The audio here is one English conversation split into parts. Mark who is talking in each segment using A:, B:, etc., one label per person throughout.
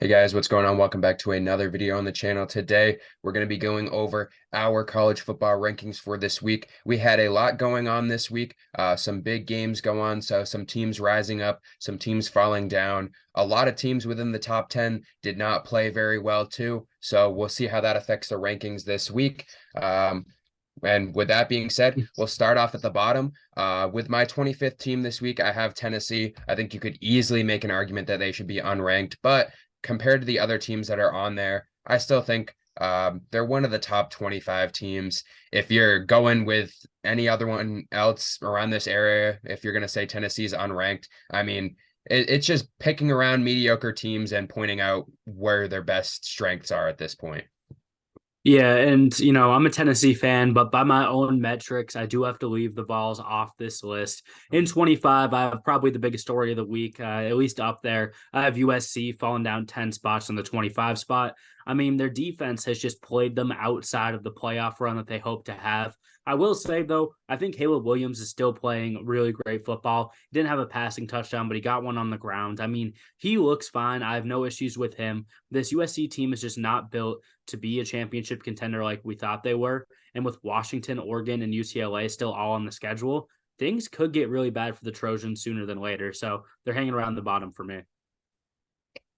A: Hey guys, what's going on? Welcome back to another video on the channel. Today, we're going to be going over our college football rankings for this week. We had a lot going on this week. Some big games go on, so some teams rising up, some teams falling down. A lot of teams within the top 10 did not play very well too, so we'll see how that affects the rankings this week. And with that being said, we'll start off at the bottom. With my 25th team this week, I have Tennessee. I think you could easily make an argument that they should be unranked, but compared to the other teams that are on there, I still think they're one of the top 25 teams. If you're going with any other one else around this area, if you're going to say Tennessee's unranked, I mean, it's just picking around mediocre teams and pointing out where their best strengths are at this point.
B: Yeah, and I'm a Tennessee fan, but by my own metrics, I do have to leave the Vols off this list. In 25, I have probably the biggest story of the week, at least up there. I have USC falling down 10 spots in the 25 spot. I mean, their defense has just played them outside of the playoff run that they hope to have. I will say, though, I think Caleb Williams is still playing really great football. He didn't have a passing touchdown, but he got one on the ground. I mean, he looks fine. I have no issues with him. This USC team is just not built to be a championship contender like we thought they were. And with Washington, Oregon, and UCLA still all on the schedule, things could get really bad for the Trojans sooner than later. So they're hanging around the bottom for me.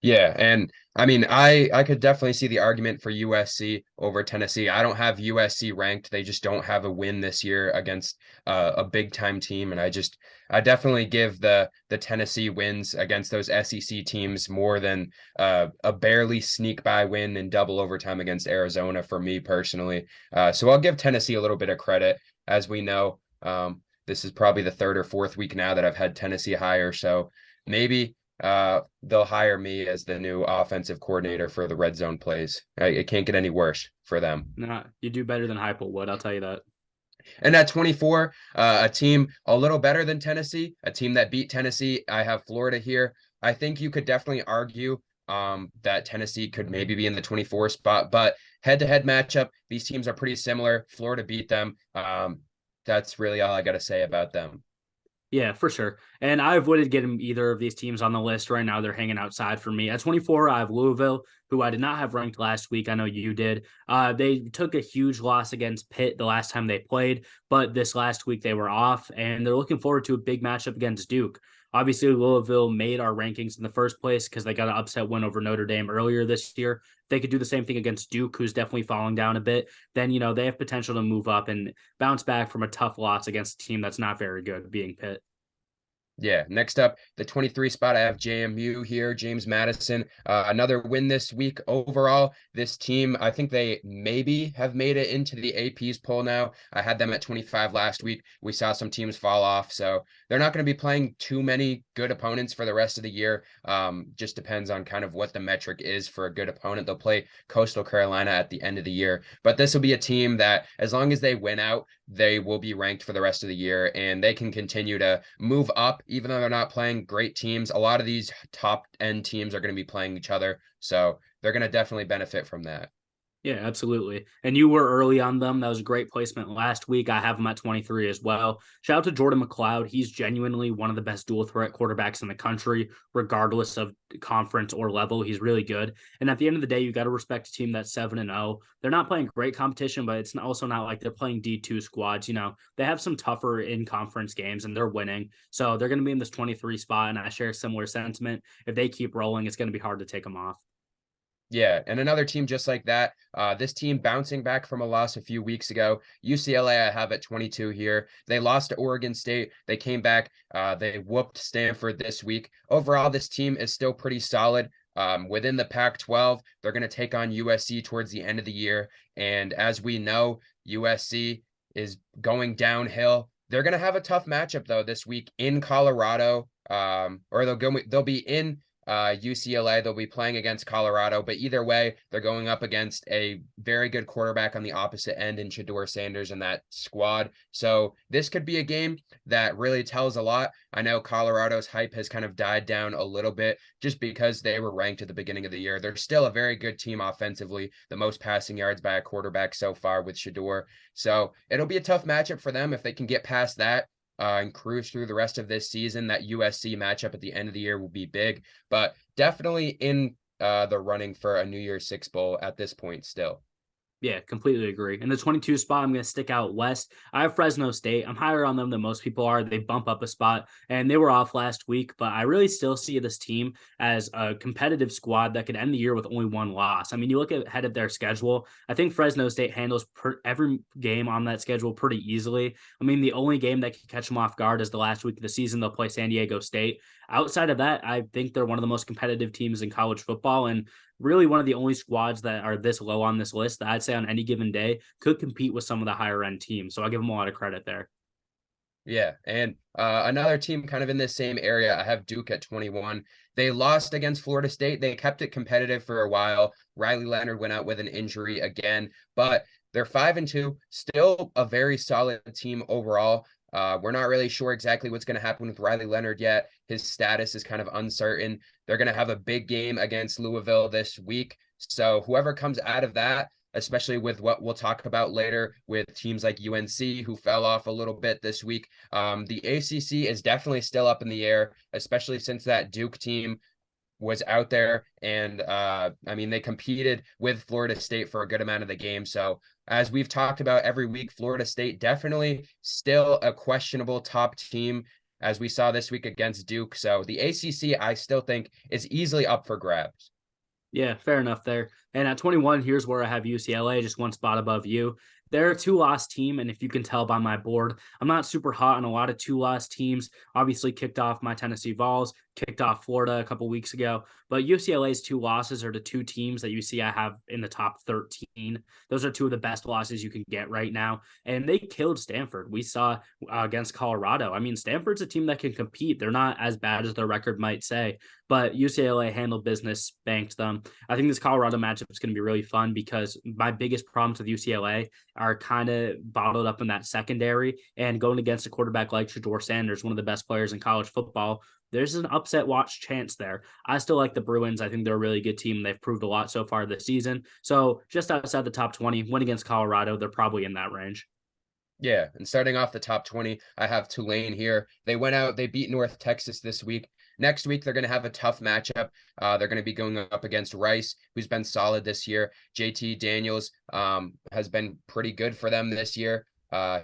A: Yeah, and I mean, I could definitely see the argument for USC over Tennessee. I don't have USC ranked. They just don't have a win this year against a big time team, and I definitely give the Tennessee wins against those SEC teams more than a barely sneak by win in double overtime against Arizona for me personally. So I'll give Tennessee a little bit of credit. As we know, this is probably the third or fourth week now that I've had Tennessee higher, so maybe they'll hire me as the new offensive coordinator for the red zone plays. It can't get any worse for them.
B: Nah, you do better than Heupel would. I'll tell you that.
A: And at 24, a team a little better than Tennessee, a team that beat Tennessee. I have Florida here. I think you could definitely argue that Tennessee could maybe be in the 24 spot, but head-to-head matchup, these teams are pretty similar. Florida beat them. That's really all I got to say about them.
B: Yeah, for sure. And I avoided getting either of these teams on the list right now. They're hanging outside for me. At 24, I have Louisville, who I did not have ranked last week. I know you did. They took a huge loss against Pitt the last time they played, but this last week they were off, and they're looking forward to a big matchup against Duke. Obviously, Louisville made our rankings in the first place because they got an upset win over Notre Dame earlier this year. If they could do the same thing against Duke, who's definitely falling down a bit, then they have potential to move up and bounce back from a tough loss against a team that's not very good, being Pitt.
A: Yeah, next up, the 23 spot, I have JMU here, James Madison. Another win this week. Overall, this team, I think they maybe have made it into the AP's poll now. I had them at 25 last week. We saw some teams fall off, so they're not going to be playing too many good opponents for the rest of the year. Just depends on kind of what the metric is for a good opponent. They'll play Coastal Carolina at the end of the year, but this will be a team that, as long as they win out, they will be ranked for the rest of the year, and they can continue to move up even though they're not playing great teams. A lot of these top end teams are going to be playing each other, so they're going to definitely benefit from that.
B: Yeah, absolutely. And you were early on them. That was a great placement last week. I have them at 23 as well. Shout out to Jordan McLeod. He's genuinely one of the best dual threat quarterbacks in the country, regardless of conference or level. He's really good. And at the end of the day, you got to respect a team that's 7-0. They're not playing great competition, but it's also not like they're playing D2 squads. They have some tougher in conference games and they're winning. So they're going to be in this 23 spot. And I share a similar sentiment. If they keep rolling, it's going to be hard to take them off.
A: Yeah, and another team just like that. This team bouncing back from a loss a few weeks ago. UCLA, I have at 22 here. They lost to Oregon State. They came back. They whooped Stanford this week. Overall, this team is still pretty solid. Within the Pac-12, they're going to take on USC towards the end of the year. And as we know, USC is going downhill. They're going to have a tough matchup though this week in Colorado. Or they'll be in UCLA. They'll be playing against Colorado, but either way, they're going up against a very good quarterback on the opposite end in Shedeur Sanders and that squad. So this could be a game that really tells a lot. I know Colorado's hype has kind of died down a little bit just because they were ranked at the beginning of the year. They're still a very good team offensively, the most passing yards by a quarterback so far with Shedeur. So it'll be a tough matchup for them if they can get past that and cruise through the rest of this season. That USC matchup at the end of the year will be big, but definitely in the running for a New Year's Six bowl at this point still.
B: Yeah, completely agree. In the 22 spot, I'm going to stick out West. I have Fresno State. I'm higher on them than most people are. They bump up a spot, and they were off last week, but I really still see this team as a competitive squad that could end the year with only one loss. I mean, you look ahead at their schedule. I think Fresno State handles every game on that schedule pretty easily. I mean, the only game that can catch them off guard is the last week of the season. They'll play San Diego State. Outside of that, I think they're one of the most competitive teams in college football, and really one of the only squads that are this low on this list that I'd say on any given day could compete with some of the higher end teams. So I give them a lot of credit there.
A: Yeah, and another team kind of in this same area, I have Duke at 21. They lost against Florida State. They kept it competitive for a while. Riley Leonard went out with an injury again, but they're 5-2, still a very solid team overall. We're not really sure exactly what's going to happen with Riley Leonard yet. His status is kind of uncertain. They're going to have a big game against Louisville this week. So whoever comes out of that, especially with what we'll talk about later with teams like UNC who fell off a little bit this week. The ACC is definitely still up in the air, especially since that Duke team was out there and I mean they competed with Florida State for a good amount of the game. So as we've talked about every week, Florida State definitely still a questionable top team as we saw this week against Duke. So the ACC I still think is easily up for grabs.
B: Yeah, fair enough there. And at 21, here's where I have UCLA, just one spot above you. They're a two-loss team, and if you can tell by my board, I'm not super hot on a lot of two-loss teams. Obviously, kicked off my Tennessee Vols, kicked off Florida a couple weeks ago, but UCLA's two losses are the two teams that you see I have in the top 13. Those are two of the best losses you can get right now, and they killed Stanford. We saw against Colorado. I mean, Stanford's a team that can compete. They're not as bad as their record might say, but UCLA handled business, spanked them. I think this Colorado matchup is going to be really fun because my biggest problems with UCLA are kind of bottled up in that secondary, and going against a quarterback like Shedeur Sanders, one of the best players in college football, there's an upset watch chance there. I still like the Bruins. I think they're a really good team. They've proved a lot so far this season. So just outside the top 20, win against Colorado, they're probably in that range.
A: Yeah, and starting off the top 20, I have Tulane here. They went out, they beat North Texas this week. Next week, they're going to have a tough matchup. They're going to be going up against Rice, who's been solid this year. JT Daniels has been pretty good for them this year.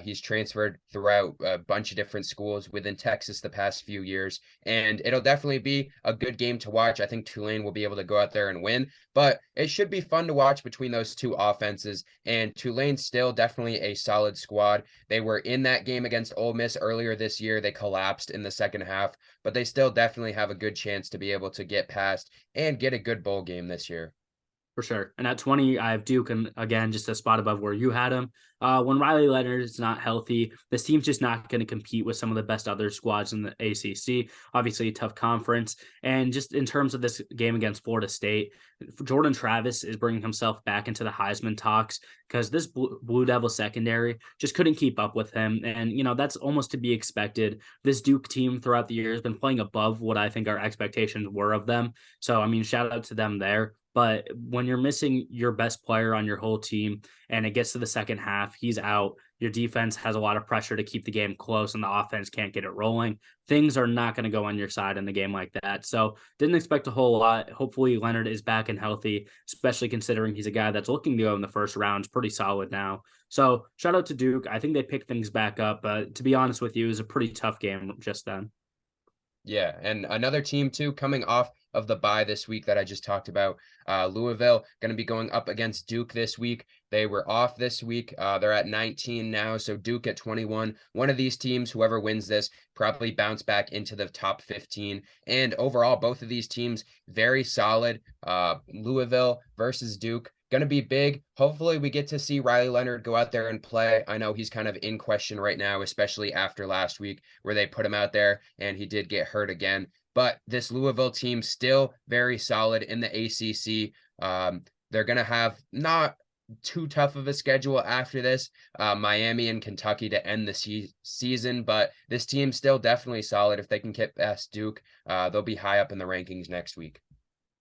A: He's transferred throughout a bunch of different schools within Texas the past few years, and it'll definitely be a good game to watch. I think Tulane will be able to go out there and win, but it should be fun to watch between those two offenses, and Tulane's still definitely a solid squad. They were in that game against Ole Miss earlier this year. They collapsed in the second half, but they still definitely have a good chance to be able to get past and get a good bowl game this year.
B: For sure. And at 20, I have Duke, and again, just a spot above where you had him. When Riley Leonard is not healthy, this team's just not going to compete with some of the best other squads in the ACC. Obviously, a tough conference. And just in terms of this game against Florida State, Jordan Travis is bringing himself back into the Heisman talks because this Blue Devil secondary just couldn't keep up with him. And, you know, that's almost to be expected. This Duke team throughout the year has been playing above what I think our expectations were of them. So, I mean, shout out to them there. But when you're missing your best player on your whole team and it gets to the second half, he's out, your defense has a lot of pressure to keep the game close and the offense can't get it rolling. Things are not going to go on your side in the game like that. So didn't expect a whole lot. Hopefully Leonard is back and healthy, especially considering he's a guy that's looking to go in the first round. It's pretty solid now. So shout out to Duke. I think they picked things back up. To be honest with you, it was a pretty tough game just then.
A: Yeah, and another team too coming off of the bye this week that I just talked about. Louisville going to be going up against Duke this week. They were off this week. They're at 19 now, so Duke at 21. One of these teams, whoever wins this, probably bounce back into the top 15. And overall, both of these teams very solid. Louisville versus Duke. Going to be big. Hopefully we get to see Riley Leonard go out there and play. I know he's kind of in question right now, especially after last week where they put him out there and he did get hurt again. But this Louisville team still very solid in the ACC. They're going to have not too tough of a schedule after this, Miami and Kentucky to end the season, but this team's still definitely solid. If they can get past Duke, they'll be high up in the rankings next week.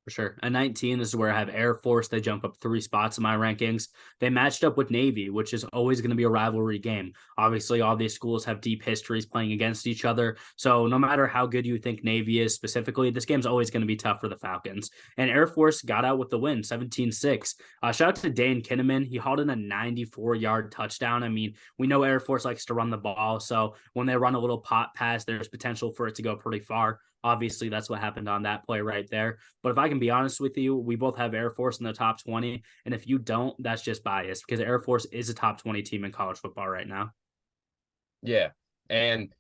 B: For sure. At 19, this is where I have Air Force. They jump up 3 spots in my rankings. They matched up with Navy, which is always going to be a rivalry game. Obviously, all these schools have deep histories playing against each other. So no matter how good you think Navy is specifically, this game's always going to be tough for the Falcons. And Air Force got out with the win, 17-6. Shout out to Dane Kinneman. He hauled in a 94-yard touchdown. I mean, we know Air Force likes to run the ball. So when they run a little pot pass, there's potential for it to go pretty far. Obviously, that's what happened on that play right there. But if I can be honest with you, we both have Air Force in the top 20. And if you don't, that's just biased because Air Force is a top 20 team in college football right now.
A: Yeah. And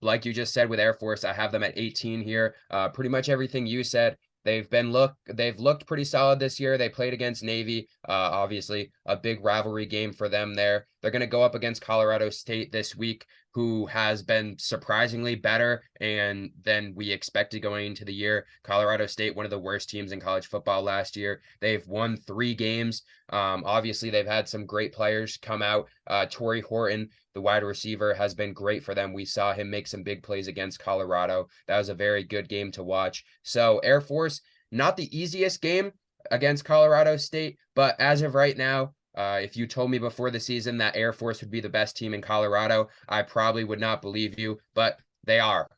A: like you just said with Air Force, I have them at 18 here. Pretty much everything you said. They've looked pretty solid this year. They played against Navy, obviously a big rivalry game for them there. They're going to go up against Colorado State this week, who has been surprisingly better and than we expected going into the year. Colorado State, one of the worst teams in college football last year. They've won 3 games. Obviously, they've had some great players come out. Torrey Horton, the wide receiver, has been great for them. We saw him make some big plays against Colorado. That was a very good game to watch. So Air Force, not the easiest game against Colorado State, but as of right now, if you told me before the season that Air Force would be the best team in Colorado, I probably would not believe you, but they are.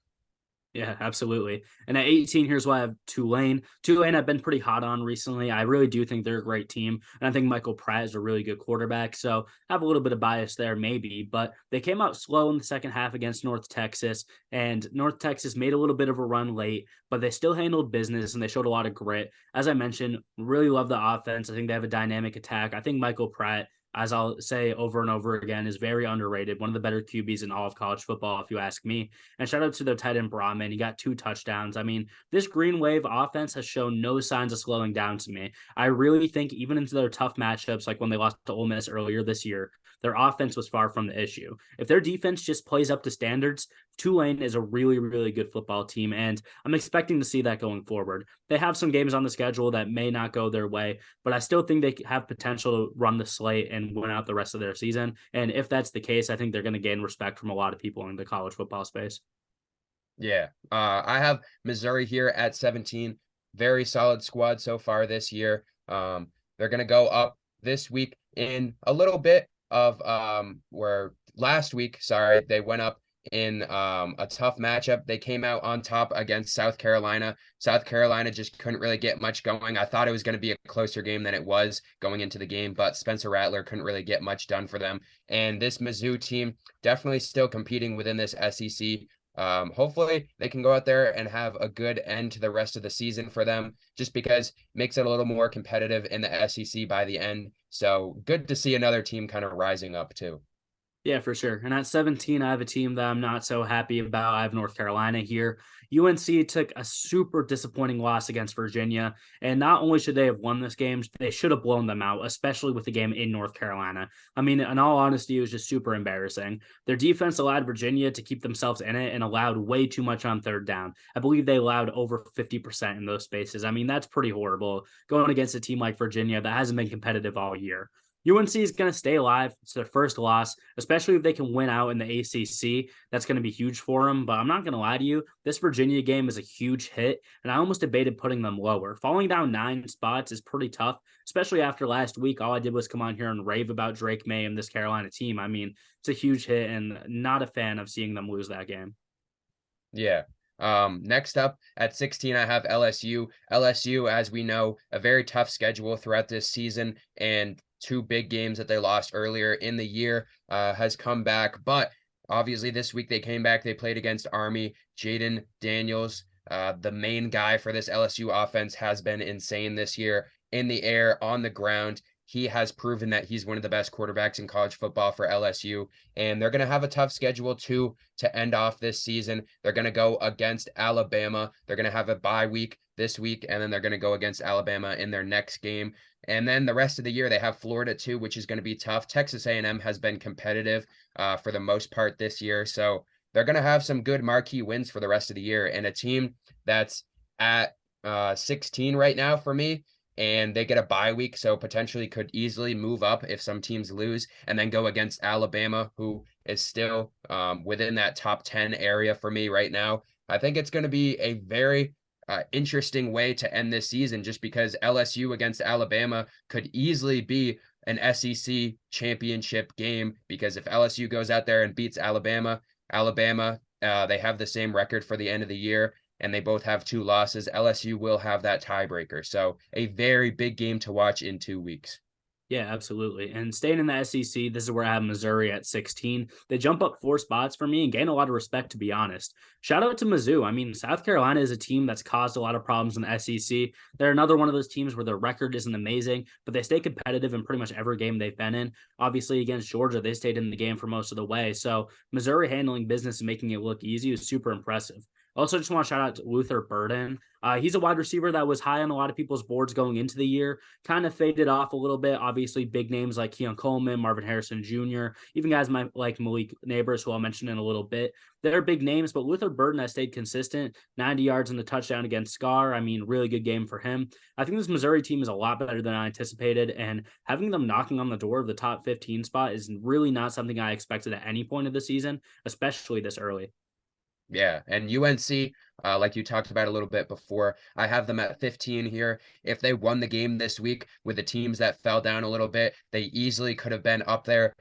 B: Yeah, absolutely. And at 18, here's why I have Tulane. Tulane, I've been pretty hot on recently. I really do think they're a great team. And I think Michael Pratt is a really good quarterback. So I have a little bit of bias there, maybe. But they came out slow in the second half against North Texas. And North Texas made a little bit of a run late, but they still handled business and they showed a lot of grit. As I mentioned, really love the offense. I think they have a dynamic attack. I think Michael Pratt, as I'll say over and over again, is very underrated. One of the better QBs in all of college football, if you ask me. And shout out to their tight end Brahman. He got 2 touchdowns. I mean, this Green Wave offense has shown no signs of slowing down to me. I really think even into their tough matchups, like when they lost to Ole Miss earlier this year, their offense was far from the issue. If their defense just plays up to standards, Tulane is a really, really good football team, and I'm expecting to see that going forward. They have some games on the schedule that may not go their way, but I still think they have potential to run the slate and win out the rest of their season. And if that's the case, I think they're going to gain respect from a lot of people in the college football space.
A: Yeah. I have Missouri here at 17. Very solid squad so far this year. They're going to go up this week in a little bit of where last week, sorry, they went up in a tough matchup. They came out on top against South Carolina. South Carolina just couldn't really get much going. I thought it was going to be a closer game than it was going into the game, but Spencer Rattler couldn't really get much done for them. And this Mizzou team definitely still competing within this SEC. Hopefully they can go out there and have a good end to the rest of the season for them, just because it makes it a little more competitive in the SEC by the end. So good to see another team kind of rising up too.
B: Yeah, for sure. And at 17, I have a team that I'm not so happy about. I have North Carolina here. UNC took a super disappointing loss against Virginia. And not only should they have won this game, they should have blown them out, especially with the game in North Carolina. I mean, in all honesty, it was just super embarrassing. Their defense allowed Virginia to keep themselves in it and allowed way too much on third down. I believe they allowed over 50% in those spaces. I mean, that's pretty horrible going against a team like Virginia that hasn't been competitive all year. UNC is going to stay alive. It's their first loss, especially if they can win out in the ACC. That's going to be huge for them. But I'm not going to lie to you. This Virginia game is a huge hit, and I almost debated putting them lower. Falling down 9 spots is pretty tough, especially after last week. All I did was come on here and rave about Drake May and this Carolina team. I mean, it's a huge hit, and not a fan of seeing them lose that game.
A: Yeah. Next up at 16, I have LSU. LSU, as we know, a very tough schedule throughout this season, and 2 big games that they lost earlier in the year has come back. But obviously this week they came back. They played against Army. Jaden Daniels, the main guy for this LSU offense, has been insane this year in the air, on the ground. He has proven that he's one of the best quarterbacks in college football for LSU, and they're going to have a tough schedule too to end off this season. They're going to go against Alabama. They're going to have a bye week this week, and then they're going to go against Alabama in their next game. And then the rest of the year, they have Florida too, which is going to be tough. Texas A&M has been competitive for the most part this year, so they're going to have some good marquee wins for the rest of the year. And a team that's at 16 right now for me, and they get a bye week, so potentially could easily move up if some teams lose, and then go against Alabama, who is still within that top 10 area for me right now. I think it's going to be a very interesting way to end this season, just because LSU against Alabama could easily be an SEC championship game, because if LSU goes out there and beats Alabama, they have the same record for the end of the year, and they both have 2 losses. LSU will have that tiebreaker. So a very big game to watch in 2 weeks.
B: Yeah, absolutely. And staying in the SEC, this is where I have Missouri at 16. They jump up 4 spots for me and gain a lot of respect, to be honest. Shout out to Mizzou. I mean, South Carolina is a team that's caused a lot of problems in the SEC. They're another one of those teams where their record isn't amazing, but they stay competitive in pretty much every game they've been in. Obviously, against Georgia, they stayed in the game for most of the way. So Missouri handling business and making it look easy is super impressive. Also, just want to shout out to Luther Burden. He's a wide receiver that was high on a lot of people's boards going into the year, kind of faded off a little bit. Obviously, big names like Keon Coleman, Marvin Harrison Jr., even guys like Malik Neighbors, who I'll mention in a little bit. They're big names, but Luther Burden has stayed consistent, 90 yards in the touchdown against Scar. I mean, really good game for him. I think this Missouri team is a lot better than I anticipated, and having them knocking on the door of the top 15 spot is really not something I expected at any point of the season, especially this early.
A: Yeah, and UNC, like you talked about a little bit before, I have them at 15 here. If they won the game this week with the teams that fell down a little bit, they easily could have been up there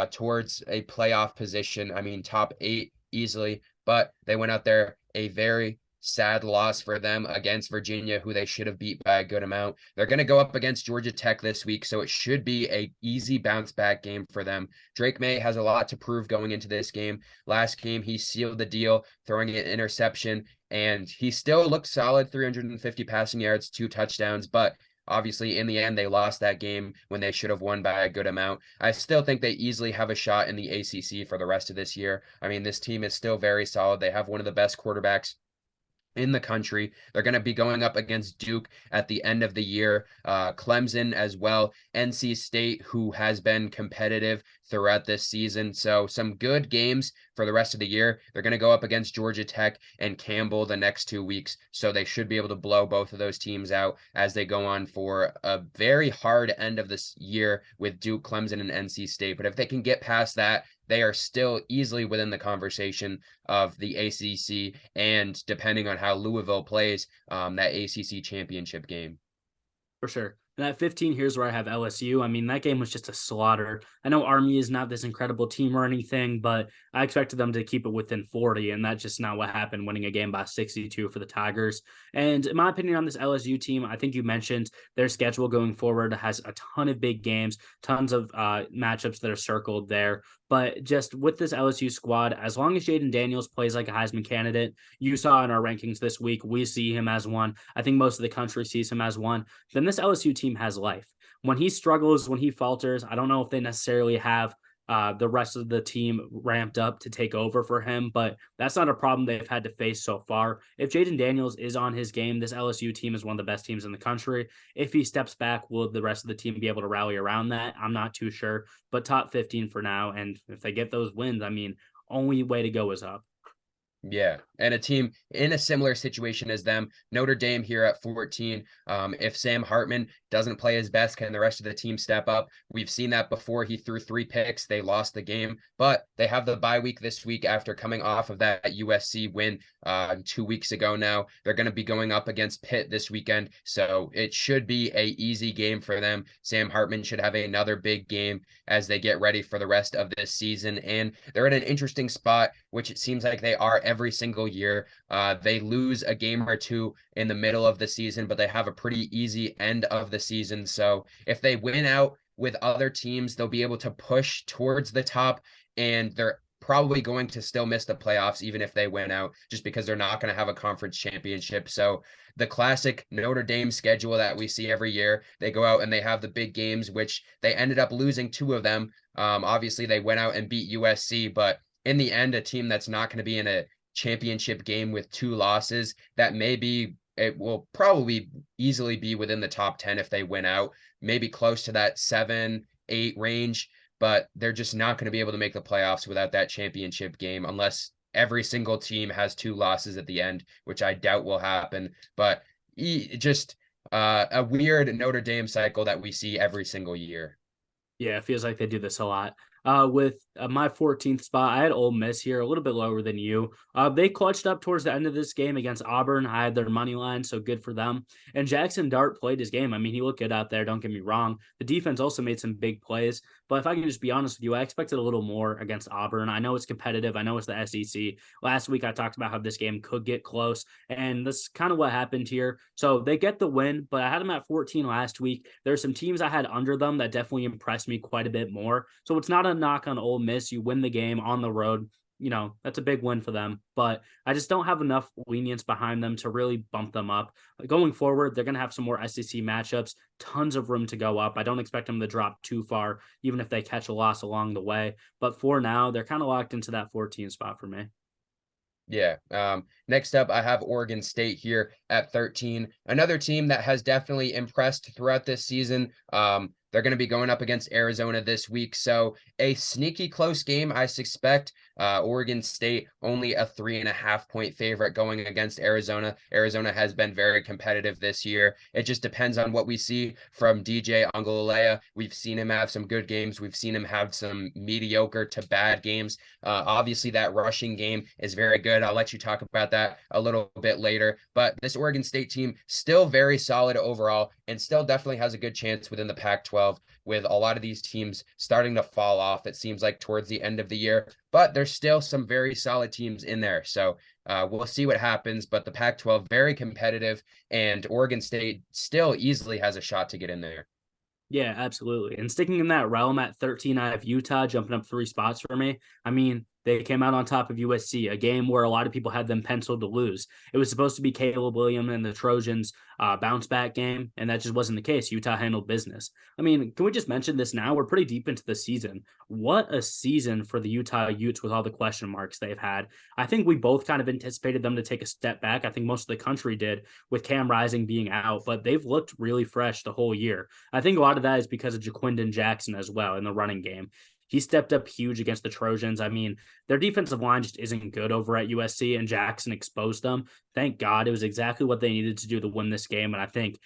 A: towards a playoff position. I mean, top 8 easily, but they went out there, a very sad loss for them against Virginia, who they should have beat by a good amount. They're going to go up against Georgia Tech this week, so it should be a easy bounce back game for them. Drake Maye has a lot to prove going into this game. Last game, he sealed the deal, throwing an interception, and he still looked solid, 350 passing yards, 2 touchdowns, but obviously, in the end, they lost that game when they should have won by a good amount. I still think they easily have a shot in the ACC for the rest of this year. I mean, this team is still very solid. They have one of the best quarterbacks in the country. They're going to be going up against Duke at the end of the year, Clemson as well, NC State, who has been competitive throughout this season. So some good games for the rest of the year. They're going to go up against Georgia Tech and Campbell the next 2 weeks. So they should be able to blow both of those teams out as they go on for a very hard end of this year with Duke, Clemson, and NC State. But if they can get past that, they are still easily within the conversation of the ACC, and depending on how Louisville plays, that ACC championship game.
B: For sure. And at 15, here's where I have LSU. I mean, that game was just a slaughter. I know Army is not this incredible team or anything, but I expected them to keep it within 40, and that's just not what happened, winning a game by 62 for the Tigers. And in my opinion on this LSU team, I think you mentioned their schedule going forward has a ton of big games, tons of matchups that are circled there. But just with this LSU squad, as long as Jaden Daniels plays like a Heisman candidate, you saw in our rankings this week, we see him as one. I think most of the country sees him as one. Then this LSU team has life. When he struggles, when he falters, I don't know if they necessarily have the rest of the team ramped up to take over for him, but that's not a problem they've had to face so far. If Jaden Daniels is on his game, this LSU team is one of the best teams in the country. If he steps back, will the rest of the team be able to rally around that? I'm not too sure, but top 15 for now. And if they get those wins, I mean, only way to go is up.
A: Yeah, and a team in a similar situation as them, Notre Dame here at 14. If Sam Hartman doesn't play his best, can the rest of the team step up? We've seen that before. He threw 3 picks. They lost the game, but they have the bye week this week after coming off of that USC win 2 weeks ago now. They're going to be going up against Pitt this weekend, so it should be a easy game for them. Sam Hartman should have another big game as they get ready for the rest of this season, and they're in an interesting spot, which it seems like they are every single year. They lose a game or 2 in the middle of the season, but they have a pretty easy end of the season. So if they win out with other teams, they'll be able to push towards the top, and they're probably going to still miss the playoffs even if they win out, just because they're not going to have a conference championship. So the classic Notre Dame schedule that we see every year, they go out and they have the big games, which they ended up losing 2 of them. Obviously they went out and beat USC, but in the end, a team that's not going to be in a championship game with 2 losses, that maybe it will probably easily be within the top 10 if they win out, maybe close to that 7-8 range, but they're just not going to be able to make the playoffs without that championship game unless every single team has 2 losses at the end, which I doubt will happen. But just a weird Notre Dame cycle that we see every single year.
B: Yeah, it feels like they do this a lot. With my 14th spot, I had Ole Miss here, a little bit lower than you. They clutched up towards the end of this game against Auburn. I had their money line, so good for them. And Jackson Dart played his game. I mean, he looked good out there. Don't get me wrong. The defense also made some big plays. But if I can just be honest with you, I expected a little more against Auburn. I know it's competitive. I know it's the SEC. Last week, I talked about how this game could get close, and that's kind of what happened here. So they get the win, but I had them at 14 last week. There are some teams I had under them that definitely impressed me quite a bit more. So it's not a knock on Ole Miss. You win the game on the road. That's a big win for them, but I just don't have enough lenience behind them to really bump them up. Going forward, they're going to have some more SEC matchups, tons of room to go up. I don't expect them to drop too far, even if they catch a loss along the way. But for now, they're kind of locked into that 14 spot for me.
A: Yeah. Next up, I have Oregon State here at 13. Another team that has definitely impressed throughout this season. They're going to be going up against Arizona this week. So a sneaky close game, I suspect. Oregon State only a 3.5-point favorite going against Arizona. Arizona has been very competitive this year. It just depends on what we see from DJ Uiagalelei. We've seen him have some good games. We've seen him have some mediocre to bad games. Obviously, that rushing game is very good. I'll let you talk about that a little bit later. But this Oregon State team still very solid overall and still definitely has a good chance within the Pac-12, with a lot of these teams starting to fall off, it seems like, towards the end of the year. But there's still some very solid teams in there. So we'll see what happens. But the Pac-12, very competitive, and Oregon State still easily has a shot to get in there.
B: Yeah, absolutely. And sticking in that realm at 13, I have Utah jumping up 3 spots for me. I mean, they came out on top of USC, a game where a lot of people had them penciled to lose. It was supposed to be Caleb Williams and the Trojans bounce back game, and that just wasn't the case. Utah handled business. I mean, can we just mention this now? We're pretty deep into the season. What a season for the Utah Utes with all the question marks they've had. I think we both kind of anticipated them to take a step back. I think most of the country did with Cam Rising being out, but they've looked really fresh the whole year. I think a lot of that is because of Jaquindon Jackson as well in the running game. He stepped up huge against the Trojans. I mean, their defensive line just isn't good over at USC, and Jackson exposed them. Thank God. It was exactly what they needed to do to win this game. And I think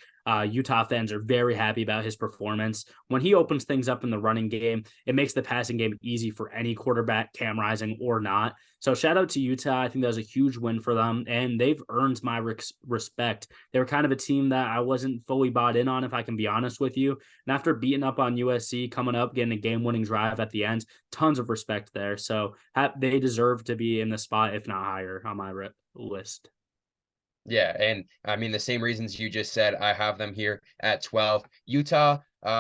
B: Utah fans are very happy about his performance. When he opens things up in the running game, it makes the passing game easy for any quarterback, Cam Rising or not. So shout out to Utah. I think that was a huge win for them, and they've earned my respect. They were kind of a team that I wasn't fully bought in on, if I can be honest with you. And after beating up on USC, coming up, getting a game-winning drive at the end, tons of respect there. So they deserve to be in the spot, if not higher, on my list.
A: Yeah, and I mean, the same reasons you just said, I have them here at 12. Utah,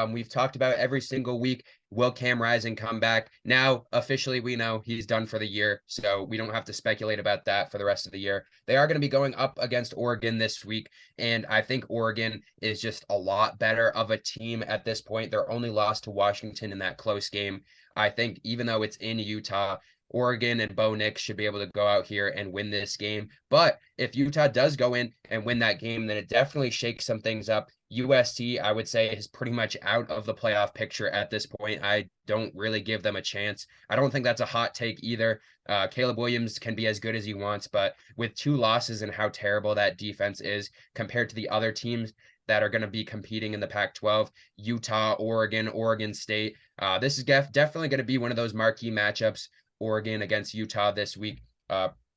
A: we've talked about every single week. Will Cam Rising come back? Now, officially, we know he's done for the year, so we don't have to speculate about that for the rest of the year. They are going to be going up against Oregon this week, and I think Oregon is just a lot better of a team at this point. They're only lost to Washington in that close game. I think even though it's in Utah, Oregon and Bo Nix should be able to go out here and win this game. But if Utah does go in and win that game, then it definitely shakes some things up. USC, I would say, is pretty much out of the playoff picture at this point. I don't really give them a chance. I don't think that's a hot take either. Caleb Williams can be as good as he wants, but with 2 losses and how terrible that defense is compared to the other teams that are going to be competing in the Pac-12, Utah, Oregon, Oregon State, this is definitely going to be one of those marquee matchups. Oregon against Utah this week.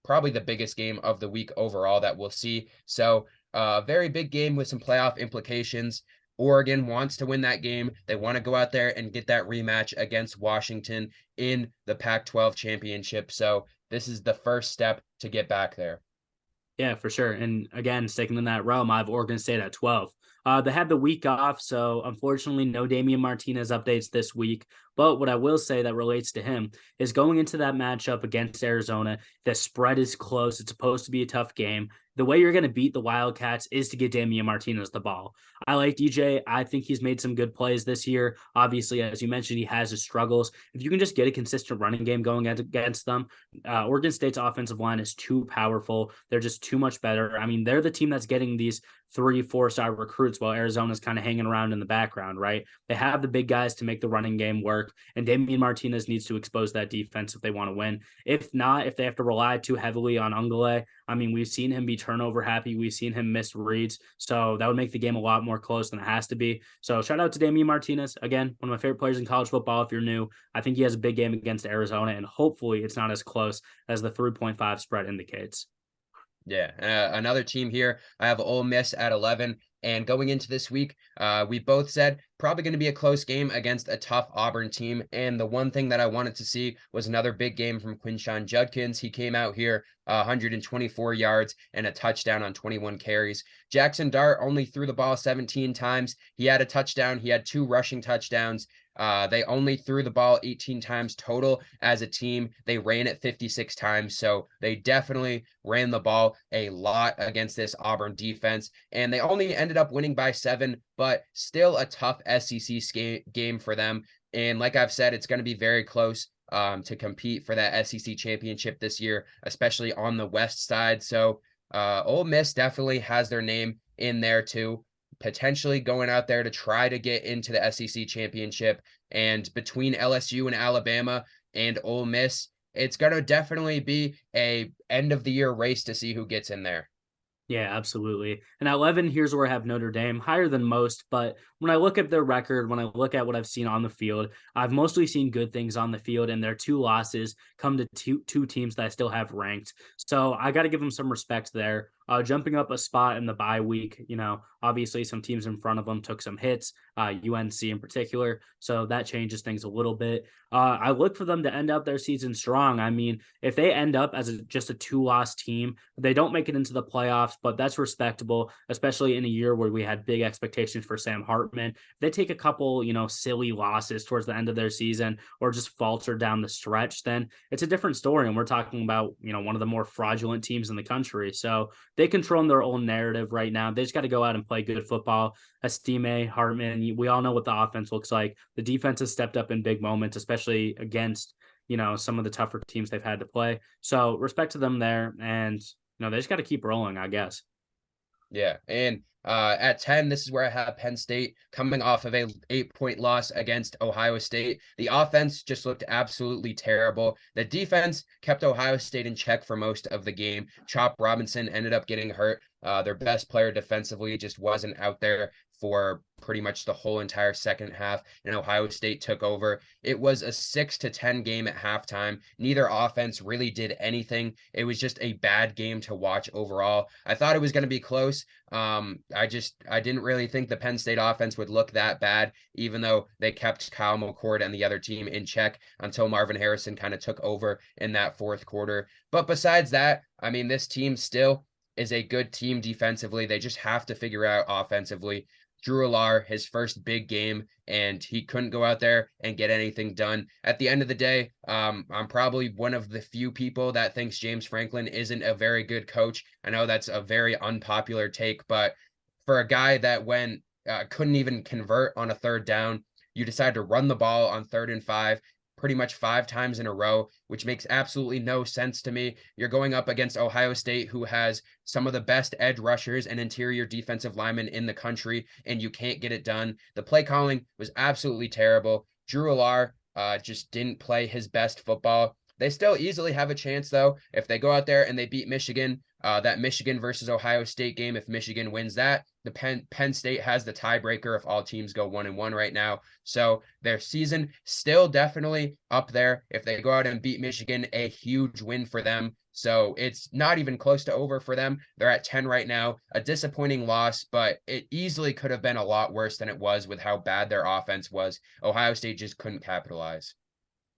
A: Probably the biggest game of the week overall that we'll see. So very big game with some playoff implications. Oregon wants to win that game. They want to go out there and get that rematch against Washington in the Pac-12 championship. So this is the first step to get back there.
B: Yeah, for sure. And again, sticking in that realm, I have Oregon State at 12. They had the week off, so unfortunately, no Damian Martinez updates this week. But what I will say that relates to him is going into that matchup against Arizona, the spread is close. It's supposed to be a tough game. The way you're going to beat the Wildcats is to get Damian Martinez the ball. I like DJ. I think he's made some good plays this year. Obviously, as you mentioned, he has his struggles. If you can just get a consistent running game going against them, Oregon State's offensive line is too powerful. They're just too much better. I mean, they're the team that's getting these 3-4-star recruits while Arizona's kind of hanging around in the background, right? They have the big guys to make the running game work, and Damian Martinez needs to expose that defense if they want to win. If not, if they have to rely too heavily on Uiagalelei, I mean, we've seen him be turnover happy. We've seen him miss reads. So that would make the game a lot more close than it has to be. So shout out to Damian Martinez. Again, one of my favorite players in college football. If you're new, I think he has a big game against Arizona, and hopefully it's not as close as the 3.5 spread indicates.
A: Yeah, another team here. I have Ole Miss at 11. And going into this week, we both said probably going to be a close game against a tough Auburn team. And the one thing that I wanted to see was another big game from Quinshon Judkins. He came out here 124 yards and a touchdown on 21 carries. Jackson Dart only threw the ball 17 times. He had a touchdown. He had 2 rushing touchdowns. They only threw the ball 18 times total as a team. They ran it 56 times. So they definitely ran the ball a lot against this Auburn defense. And they only ended up winning by 7, but still a tough SEC game for them. And like I've said, it's going to be very close to compete for that SEC championship this year, especially on the West side. So Ole Miss definitely has their name in there too, potentially going out there to try to get into the SEC championship. And between LSU and Alabama and Ole Miss, it's going to definitely be a end of the year race to see who gets in there.
B: Yeah, absolutely. And at 11, here's where I have Notre Dame, higher than most. But when I look at their record, when I look at what I've seen on the field, I've mostly seen good things on the field, and their 2 losses come to two teams that I still have ranked. So I got to give them some respect there. Jumping up a spot in the bye week, obviously some teams in front of them took some hits, UNC in particular. So that changes things a little bit. I look for them to end up their season strong. I mean, if they end up as just a 2-loss team, they don't make it into the playoffs, but that's respectable, especially in a year where we had big expectations for Sam Hartman. If they take a couple, silly losses towards the end of their season or just falter down the stretch, then it's a different story. And we're talking about, one of the more fraudulent teams in the country. So they control their own narrative right now. They just got to go out and play good football. Estime, Hartman, we all know what the offense looks like. The defense has stepped up in big moments, especially against, some of the tougher teams they've had to play. So respect to them there. And, they just got to keep rolling, I guess.
A: Yeah. And at 10, this is where I have Penn State coming off of a 8-point loss against Ohio State. The offense just looked absolutely terrible. The defense kept Ohio State in check for most of the game. Chop Robinson ended up getting hurt. Their best player defensively just wasn't out there for pretty much the whole entire second half, and Ohio State took over. It was a 6-10 game at halftime. Neither offense really did anything. It was just a bad game to watch overall. I thought it was going to be close. I didn't really think the Penn State offense would look that bad, even though they kept Kyle McCord and the other team in check until Marvin Harrison kind of took over in that fourth quarter. But besides that, I mean, this team still is a good team defensively. They just have to figure out offensively. Drew Allar, his first big game, and he couldn't go out there and get anything done. At the end of the day, I'm probably one of the few people that thinks James Franklin isn't a very good coach. I know that's a very unpopular take, but for a guy that couldn't even convert on a third down, you decide to run the ball on 3rd and 5, pretty much 5 times in a row, which makes absolutely no sense to me. You're going up against Ohio State, who has some of the best edge rushers and interior defensive linemen in the country, and you can't get it done. The play calling was absolutely terrible. Drew Allar just didn't play his best football. They still easily have a chance, though, if they go out there and they beat Michigan. That Michigan versus Ohio State game, if Michigan wins that, the Penn State has the tiebreaker if all teams go 1-1 right now. So their season still definitely up there. If they go out and beat Michigan, a huge win for them. So it's not even close to over for them. They're at 10 right now. A disappointing loss, but it easily could have been a lot worse than it was with how bad their offense was. Ohio State just couldn't capitalize.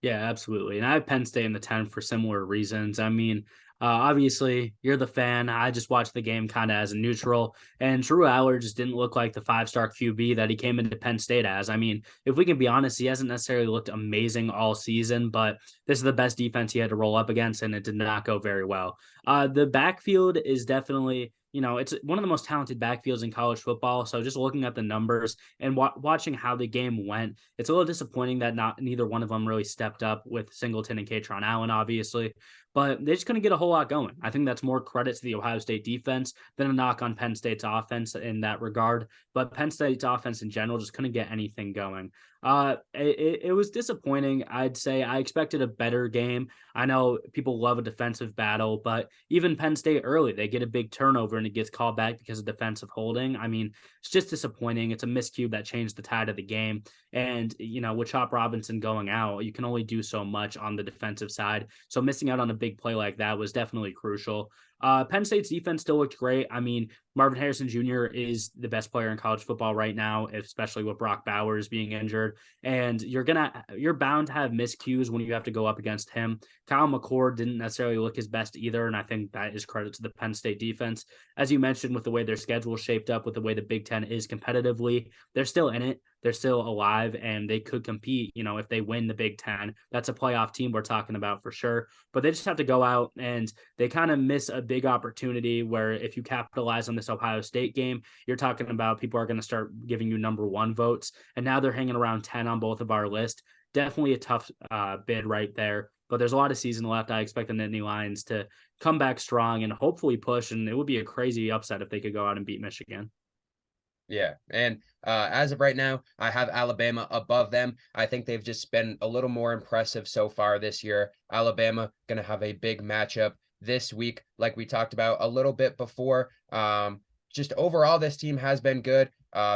B: Yeah, absolutely. And I have Penn State in the 10 for similar reasons. I mean, obviously, you're the fan. I just watched the game kind of as a neutral. And Drew Aller just didn't look like the 5-star QB that he came into Penn State as. I mean, if we can be honest, he hasn't necessarily looked amazing all season, but this is the best defense he had to roll up against, and it did not go very well. The backfield is definitely, it's one of the most talented backfields in college football. So just looking at the numbers and watching how the game went, it's a little disappointing that neither one of them really stepped up with Singleton and Katron Allen, obviously. But they just couldn't get a whole lot going. I think that's more credit to the Ohio State defense than a knock on Penn State's offense in that regard. But Penn State's offense in general just couldn't get anything going. It was disappointing. I'd say I expected a better game. I know people love a defensive battle, but even Penn State early, they get a big turnover and it gets called back because of defensive holding. I mean, it's just disappointing. It's a miscue that changed the tide of the game. And, with Chop Robinson going out, you can only do so much on the defensive side. So missing out on a big play like that was definitely crucial. Penn State's defense still looked great. I mean, Marvin Harrison Jr. is the best player in college football right now, especially with Brock Bowers being injured. And you're bound to have miscues when you have to go up against him. Kyle McCord didn't necessarily look his best either, and I think that is credit to the Penn State defense. As you mentioned, with the way their schedule is shaped up, with the way the Big Ten is competitively, they're still in it. They're still alive, and they could compete. If they win the Big Ten, that's a playoff team we're talking about for sure. But they just have to go out, and they kind of miss a big opportunity where if you capitalize on this Ohio State game, you're talking about people are going to start giving you number one votes, and now they're hanging around 10 on both of our list. Definitely a tough bid right there. But there's a lot of season left. I expect the Nittany Lions to come back strong and hopefully push. And it would be a crazy upset if they could go out and beat Michigan.
A: Yeah, and as of right now, I have Alabama above them. I think they've just been a little more impressive so far this year. Alabama going to have a big matchup this week, like we talked about a little bit before. Just overall, this team has been good.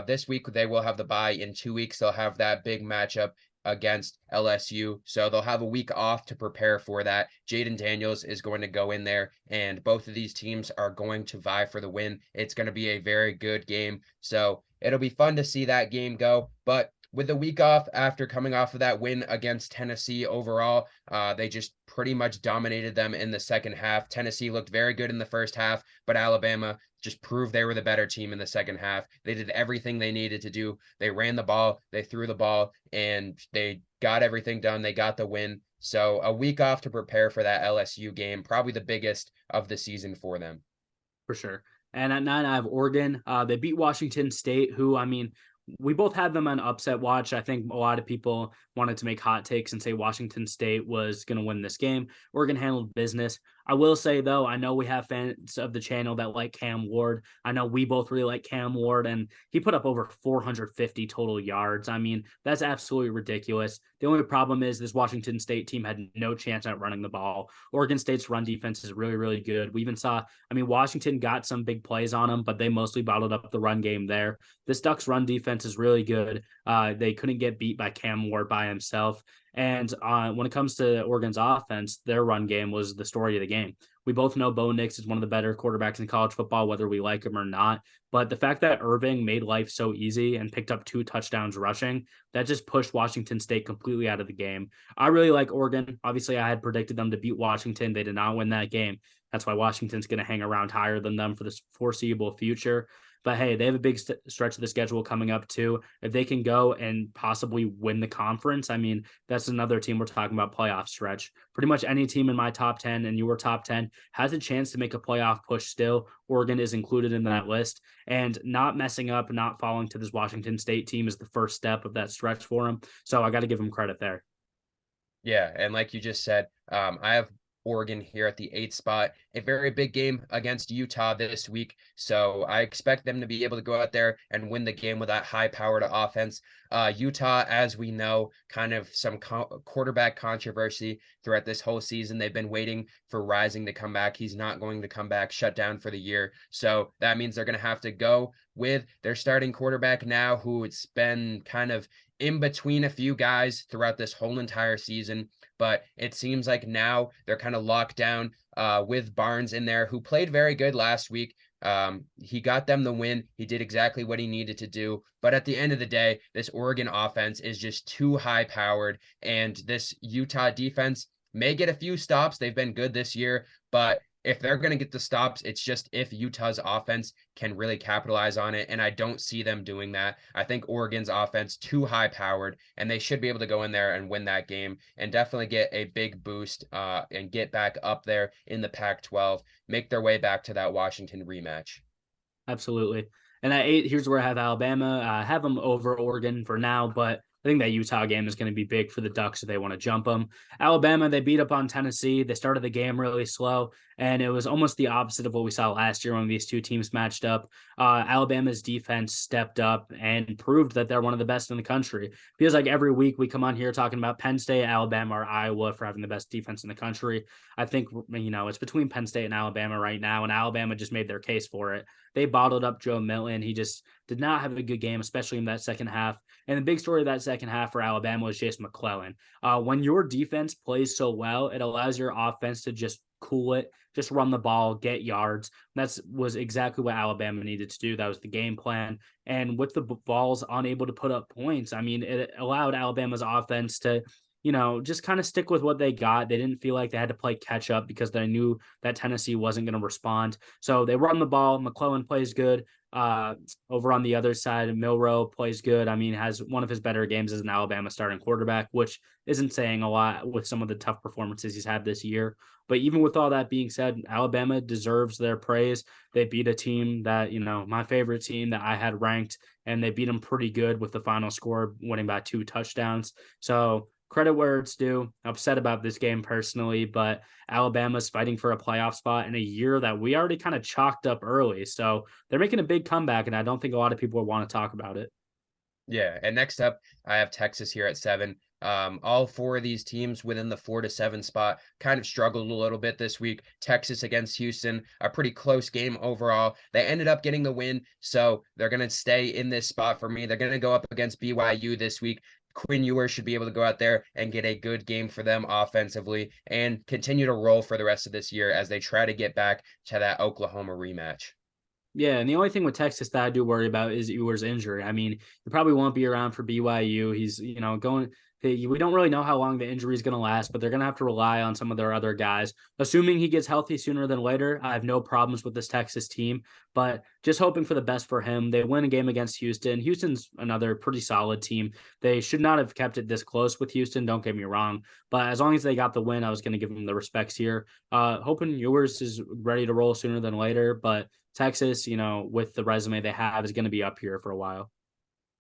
A: This week, they will have the bye. In 2 weeks. They'll have that big matchup against LSU. So they'll have a week off to prepare for that. Jaden Daniels is going to go in there, and both of these teams are going to vie for the win. It's going to be a very good game. So it'll be fun to see that game go. But with the week off after coming off of that win against Tennessee overall, they just pretty much dominated them in the second half. Tennessee looked very good in the first half, but Alabama just proved they were the better team in the second half. They did everything they needed to do. They ran the ball, they threw the ball, and they got everything done. They got the win. So a week off to prepare for that LSU game, probably the biggest of the season for them.
B: For sure. And at 9, I have Oregon. They beat Washington State, who, I mean, we both had them on upset watch. I think a lot of people wanted to make hot takes and say Washington State was going to win this game. Oregon handled business. I will say, though, I know we have fans of the channel that like Cam Ward. I know we both really like Cam Ward, and he put up over 450 total yards. I mean, that's absolutely ridiculous. The only problem is this Washington State team had no chance at running the ball. Oregon State's run defense is really, really good. We even saw, Washington got some big plays on them, but they mostly bottled up the run game there. This Ducks run defense is really good. They couldn't get beat by Cam Ward by himself. And when it comes to Oregon's offense, their run game was the story of the game. We both know Bo Nix is one of the better quarterbacks in college football, whether we like him or not. But the fact that Irving made life so easy and picked up 2 touchdowns rushing, that just pushed Washington State completely out of the game. I really like Oregon. Obviously, I had predicted them to beat Washington. They did not win that game. That's why Washington's going to hang around higher than them for the foreseeable future. But hey, they have a big stretch of the schedule coming up too. If they can go and possibly win the conference, that's another team we're talking about playoff stretch. Pretty much any team in my top 10 and your top 10 has a chance to make a playoff push still. Oregon is included in that list, and not messing up, not falling to this Washington State team is the first step of that stretch for them. So I got to give them credit there.
A: Yeah, and like you just said, I have Oregon here at the 8th spot. A very big game against Utah this week. So I expect them to be able to go out there and win the game with that high-powered offense. Utah, as we know, kind of some quarterback controversy throughout this whole season. They've been waiting for Rising to come back. He's not going to come back, shut down for the year. So that means they're going to have to go with their starting quarterback now, who it's been kind of in between a few guys throughout this whole entire season. But it seems like now they're kind of locked down with Barnes in there, who played very good last week. He got them the win. He did exactly what he needed to do. But at the end of the day, this Oregon offense is just too high powered. And this Utah defense may get a few stops. They've been good this year, but if they're going to get the stops, it's just if Utah's offense can really capitalize on it. And I don't see them doing that. I think Oregon's offense too high powered, and they should be able to go in there and win that game and definitely get a big boost and get back up there in the Pac-12, make their way back to that Washington rematch.
B: Absolutely. And at 8, here's where I have Alabama. I have them over Oregon for now, but I think that Utah game is going to be big for the Ducks if they want to jump them. Alabama, they beat up on Tennessee. They started the game really slow, and it was almost the opposite of what we saw last year when these two teams matched up. Alabama's defense stepped up and proved that they're one of the best in the country. Feels like every week we come on here talking about Penn State, Alabama, or Iowa for having the best defense in the country. I think, it's between Penn State and Alabama right now, and Alabama just made their case for it. They bottled up Joe Milton. He just did not have a good game, especially in that second half. And the big story of that second half for Alabama was Jason McClellan. When your defense plays so well, it allows your offense to just cool it, just run the ball, get yards. That was exactly what Alabama needed to do. That was the game plan. And with the Vols unable to put up points, I mean, it allowed Alabama's offense to just kind of stick with what they got. They didn't feel like they had to play catch up because they knew that Tennessee wasn't going to respond. So they run the ball. McClellan plays good. Over on the other side, Milroe plays good. I mean, has one of his better games as an Alabama starting quarterback, which isn't saying a lot with some of the tough performances he's had this year. But even with all that being said, Alabama deserves their praise. They beat a team that, my favorite team that I had ranked, and they beat them pretty good with the final score winning by 2 touchdowns. So credit where it's due. Upset about this game personally, but Alabama's fighting for a playoff spot in a year that we already kind of chalked up early. So they're making a big comeback, and I don't think a lot of people want to talk about it.
A: Yeah, and next up, I have Texas here at 7. All 4 of these teams within the 4 to 7 spot kind of struggled a little bit this week. Texas against Houston, a pretty close game overall. They ended up getting the win, so they're going to stay in this spot for me. They're going to go up against BYU this week. Quinn Ewers should be able to go out there and get a good game for them offensively and continue to roll for the rest of this year as they try to get back to that Oklahoma rematch.
B: Yeah, and the only thing with Texas that I do worry about is Ewers' injury. I mean, he probably won't be around for BYU. He's, going. We don't really know how long the injury is going to last, but they're going to have to rely on some of their other guys. Assuming he gets healthy sooner than later, I have no problems with this Texas team, but just hoping for the best for him. They win a game against Houston. Houston's another pretty solid team. They should not have kept it this close with Houston, don't get me wrong, but as long as they got the win, I was going to give them the respects here. Hoping Ewers is ready to roll sooner than later, but Texas, with the resume they have, is going to be up here for a while.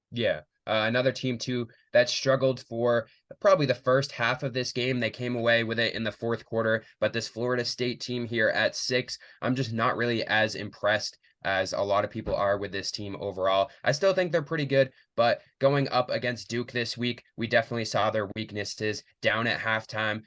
A: Yeah. Another team, too, that struggled for probably the first half of this game. They came away with it in the fourth quarter. But this Florida State team here at 6, I'm just not really as impressed as a lot of people are with this team overall. I still think they're pretty good, but going up against Duke this week, we definitely saw their weaknesses down at halftime.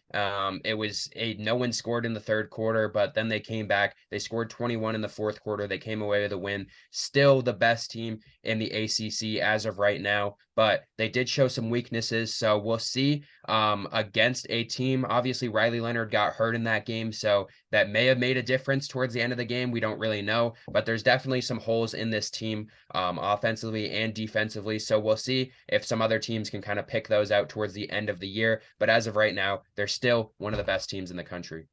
A: It was no one scored in the third quarter, but then they came back. They scored 21 in the fourth quarter. They came away with a win. Still the best team in the ACC as of right now, but they did show some weaknesses. So we'll see against a team. Obviously, Riley Leonard got hurt in that game, so that may have made a difference towards the end of the game. We don't really know, but there's definitely some holes in this team offensively and defensively. So we'll see if some other teams can kind of pick those out towards the end of the year. But as of right now, they're still one of the best teams in the country.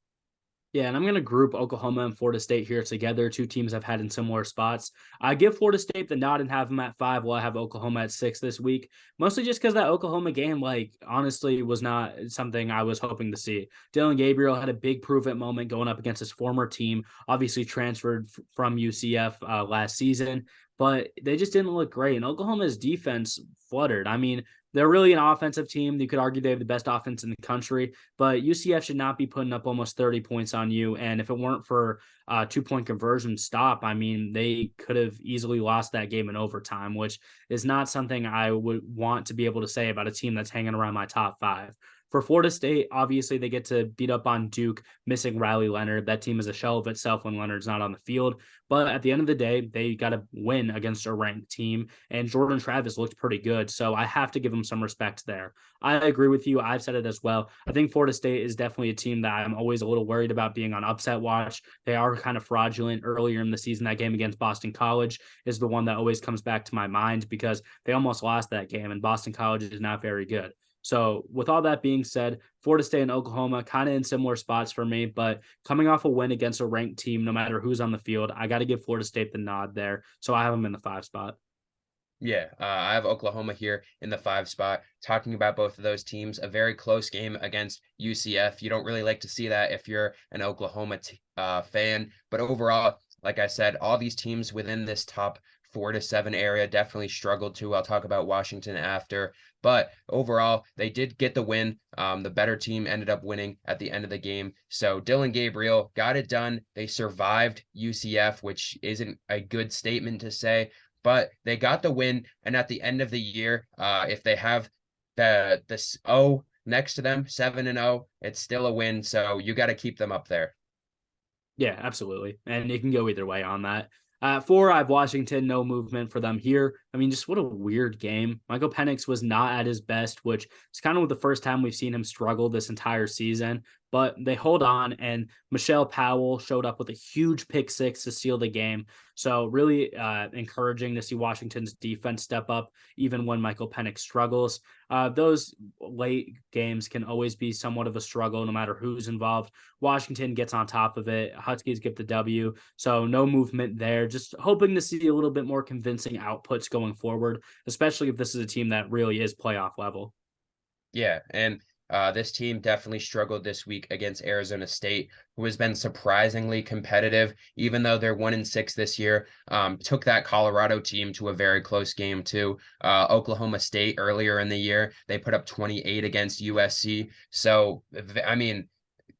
B: Yeah, and I'm going to group Oklahoma and Florida State here together, 2 teams I've had in similar spots. I give Florida State the nod and have them at 5 while I have Oklahoma at 6 this week, mostly just because that Oklahoma game, honestly, was not something I was hoping to see. Dylan Gabriel had a big prove-it moment going up against his former team, obviously transferred from UCF last season, but they just didn't look great, and Oklahoma's defense fluttered. I mean, they're really an offensive team. You could argue they have the best offense in the country, but UCF should not be putting up almost 30 points on you. And if it weren't for a 2-point conversion stop, I mean, they could have easily lost that game in overtime, which is not something I would want to be able to say about a team that's hanging around my top 5. For Florida State, obviously they get to beat up on Duke, missing Riley Leonard. That team is a shell of itself when Leonard's not on the field. But at the end of the day, they got to win against a ranked team, and Jordan Travis looked pretty good. So I have to give him some respect there. I agree with you. I've said it as well. I think Florida State is definitely a team that I'm always a little worried about being on upset watch. They are kind of fraudulent earlier in the season. That game against Boston College is the one that always comes back to my mind because they almost lost that game, and Boston College is not very good. So with all that being said, Florida State and Oklahoma kind of in similar spots for me, but coming off a win against a ranked team, no matter who's on the field, I got to give Florida State the nod there. So I have them in the 5 spot.
A: Yeah, I have Oklahoma here in the 5 spot. Talking about both of those teams, a very close game against UCF. You don't really like to see that if you're an Oklahoma fan, but overall, like I said, all these teams within this top 4 to 7 area. Definitely struggled to. I'll talk about Washington after. But overall, they did get the win. The better team ended up winning at the end of the game. So Dillon Gabriel got it done. They survived UCF, which isn't a good statement to say, but they got the win. And at the end of the year, if they have this O next to them, 7-0, it's still a win. So you got to keep them up there.
B: Yeah, absolutely. And it can go either way on that. 4, I have Washington, no movement for them here. I mean, just what a weird game. Michael Penix was not at his best, which is kind of the first time we've seen him struggle this entire season. But they hold on, and Michelle Powell showed up with a huge pick six to seal the game. So really encouraging to see Washington's defense step up, even when Michael Penix struggles. Those late games can always be somewhat of a struggle, no matter who's involved. Washington gets on top of it. Huskies get the W. So no movement there. Just hoping to see a little bit more convincing outputs going forward, especially if this is a team that really is playoff level.
A: Yeah, and this team definitely struggled this week against Arizona State, who has been surprisingly competitive, even though they're 1-6 this year. Took that Colorado team to a very close game too. Oklahoma State earlier in the year, they put up 28 against USC. So, I mean,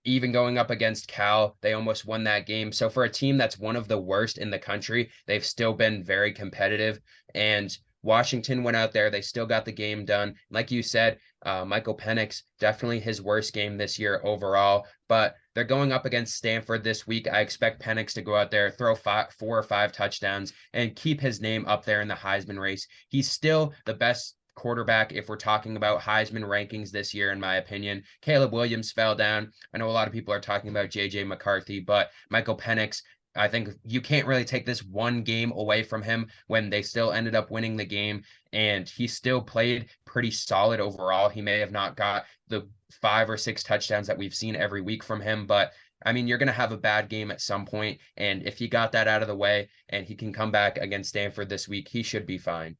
A: even going up against Cal, they almost won that game. So for a team that's one of the worst in the country, they've still been very competitive. And Washington went out there. They still got the game done. Like you said, Michael Penix, definitely his worst game this year overall. But they're going up against Stanford this week. I expect Penix to go out there, throw 4 or 5 touchdowns, and keep his name up there in the Heisman race. He's still the best quarterback if we're talking about Heisman rankings this year, in my opinion. Caleb Williams fell down. I know a lot of people are talking about JJ McCarthy, but Michael Penix, I think you can't really take this one game away from him when they still ended up winning the game, and he still played pretty solid overall. He may have not got the 5 or 6 touchdowns that we've seen every week from him, but I mean, you're going to have a bad game at some point, and if he got that out of the way and he can come back against Stanford this week, he should be fine.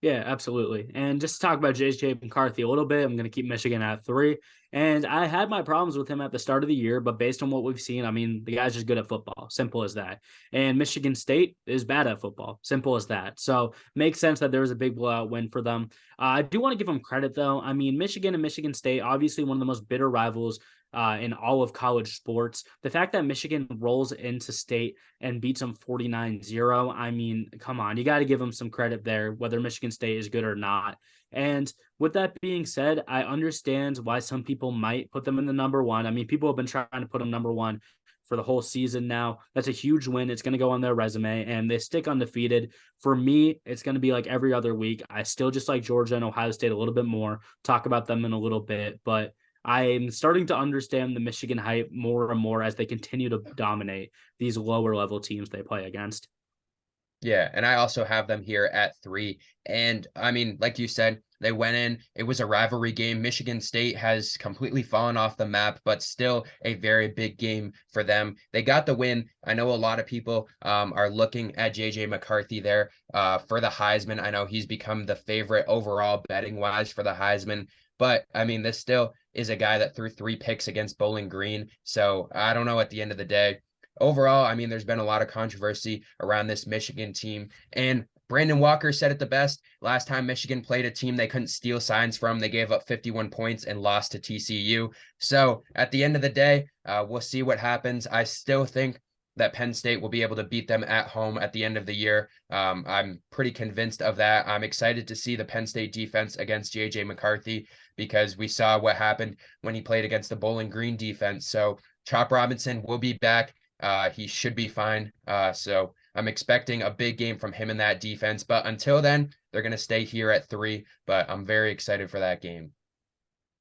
B: Yeah, absolutely. And just to talk about JJ McCarthy a little bit, I'm going to keep Michigan at 3. And I had my problems with him at the start of the year, but based on what we've seen, I mean, the guy's just good at football. Simple as that. And Michigan State is bad at football. Simple as that. So makes sense that there was a big blowout win for them. I do want to give them credit, though. I mean, Michigan and Michigan State, obviously one of the most bitter rivals in all of college sports. The fact that Michigan rolls into state and beats them 49-0, I mean, come on, you got to give them some credit there, whether Michigan State is good or not. And with that being said, I understand why some people might put them in the number 1. I mean, people have been trying to put them number 1 for the whole season now. That's a huge win. It's going to go on their resume, and they stick undefeated. For me, it's going to be like every other week. I still just like Georgia and Ohio State a little bit more. Talk about them in a little bit, but I'm starting to understand the Michigan hype more and more as they continue to dominate these lower level teams they play against.
A: Yeah, and I also have them here at 3. And I mean, like you said, they went in, it was a rivalry game. Michigan State has completely fallen off the map, but still a very big game for them. They got the win. I know a lot of people are looking at JJ McCarthy there for the Heisman. I know he's become the favorite overall betting wise for the Heisman. But I mean, this still is a guy that threw 3 picks against Bowling Green. So I don't know at the end of the day. Overall, I mean, there's been a lot of controversy around this Michigan team. And Brandon Walker said it the best. Last time Michigan played a team they couldn't steal signs from, they gave up 51 points and lost to TCU. So at the end of the day, we'll see what happens. I still think that Penn State will be able to beat them at home at the end of the year. I'm pretty convinced of that. I'm excited to see the Penn State defense against JJ McCarthy because we saw what happened when he played against the Bowling Green defense. So Chop Robinson will be back. He should be fine. So I'm expecting a big game from him in that defense. But until then, they're going to stay here at 3. But I'm very excited for that game.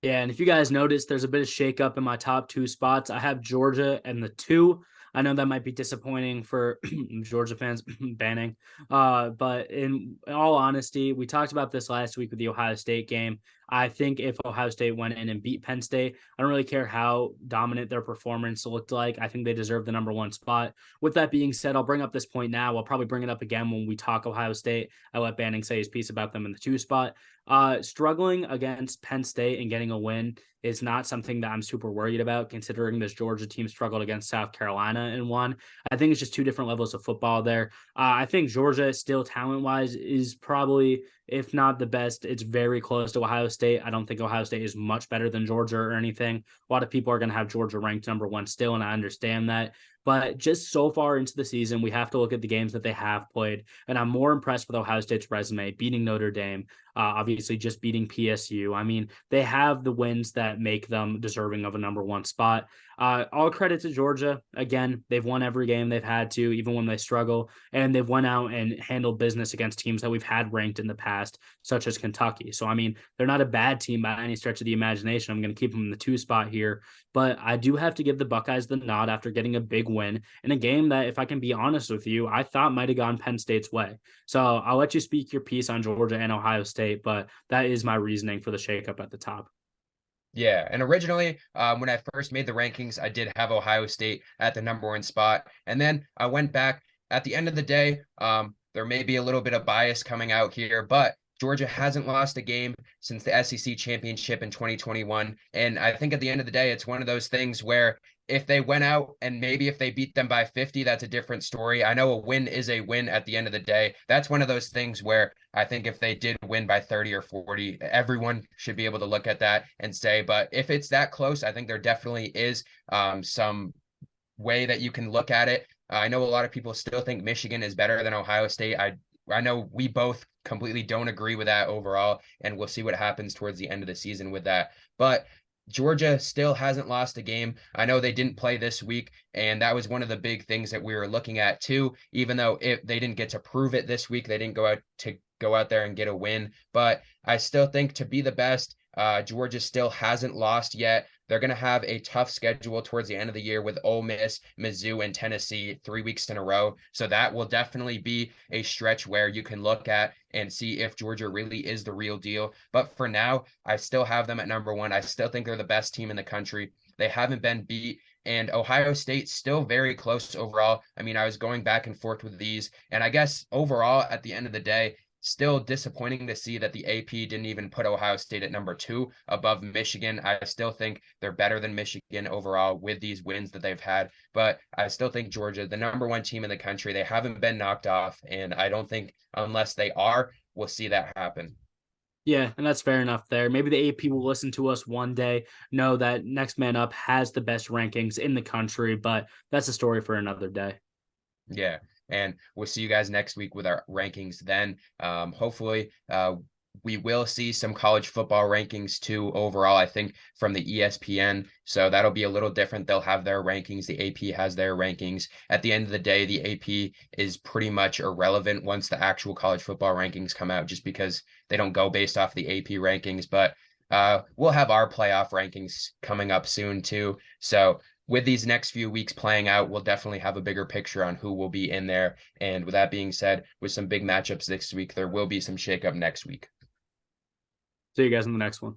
B: Yeah, and if you guys notice, there's a bit of shakeup in my top 2 spots. I have Georgia and the 2. I know that might be disappointing for Georgia fans banning. But in all honesty, we talked about this last week with the Ohio State game. I think if Ohio State went in and beat Penn State, I don't really care how dominant their performance looked like. I think they deserve the number one spot. With that being said, I'll bring up this point now. I'll probably bring it up again when we talk Ohio State. I let Banning say his piece about them in the 2 spot. Struggling against Penn State and getting a win is not something that I'm super worried about, considering this Georgia team struggled against South Carolina and won. I think it's just 2 different levels of football there. I think Georgia, still talent wise, is probably, if not the best, it's very close to Ohio State. I don't think Ohio State is much better than Georgia or anything. A lot of people are going to have Georgia ranked number 1 still, and I understand that. But just so far into the season, we have to look at the games that they have played. And I'm more impressed with Ohio State's resume, beating Notre Dame, obviously just beating PSU. I mean, they have the wins that make them deserving of a number 1 spot. All credit to Georgia. Again, they've won every game they've had to, even when they struggle. And they've went out and handled business against teams that we've had ranked in the past, such as Kentucky. So, I mean, they're not a bad team by any stretch of the imagination. I'm going to keep them in the 2 spot here. But I do have to give the Buckeyes the nod after getting a big win in a game that, if I can be honest with you, I thought might have gone Penn State's way. So I'll let you speak your piece on Georgia and Ohio State, but that is my reasoning for the shakeup at the top.
A: Yeah, and originally, when I first made the rankings, I did have Ohio State at the number 1 spot, and then I went back. At the end of the day, there may be a little bit of bias coming out here, but Georgia hasn't lost a game since the SEC championship in 2021, and I think at the end of the day, it's one of those things where if they went out and maybe if they beat them by 50, that's a different story. I know a win is a win at the end of the day. That's one of those things where I think if they did win by 30 or 40, everyone should be able to look at that and say, but if it's that close, I think there definitely is some way that you can look at it. I know a lot of people still think Michigan is better than Ohio State. I know we both completely don't agree with that overall, and we'll see what happens towards the end of the season with that. But Georgia still hasn't lost a game. I know they didn't play this week, and that was one of the big things that we were looking at too. Even though they didn't get to prove it this week, they didn't go out there and get a win. But I still think to be the best, Georgia still hasn't lost yet. They're going to have a tough schedule towards the end of the year with Ole Miss, Mizzou, and Tennessee 3 weeks in a row. So that will definitely be a stretch where you can look at and see if Georgia really is the real deal. But for now, I still have them at number 1. I still think they're the best team in the country. They haven't been beat. And Ohio State still very close overall. I mean, I was going back and forth with these. And I guess overall, at the end of the day, still disappointing to see that the AP didn't even put Ohio State at number 2 above Michigan. I still think they're better than Michigan overall with these wins that they've had, but I still think Georgia, the number 1 team in the country, they haven't been knocked off, and I don't think unless they are, we'll see that happen.
B: Yeah, and that's fair enough there. Maybe the AP will listen to us one day, know that Next Man Up has the best rankings in the country, but that's a story for another day.
A: Yeah. And we'll see you guys next week with our rankings then. Hopefully, we will see some college football rankings too overall, I think, from the ESPN. So that'll be a little different. They'll have their rankings. The AP has their rankings. At the end of the day, the AP is pretty much irrelevant once the actual college football rankings come out, just because they don't go based off the AP rankings. But we'll have our playoff rankings coming up soon too. So with these next few weeks playing out, we'll definitely have a bigger picture on who will be in there. And with that being said, with some big matchups this week, there will be some shakeup next week.
B: See you guys in the next one.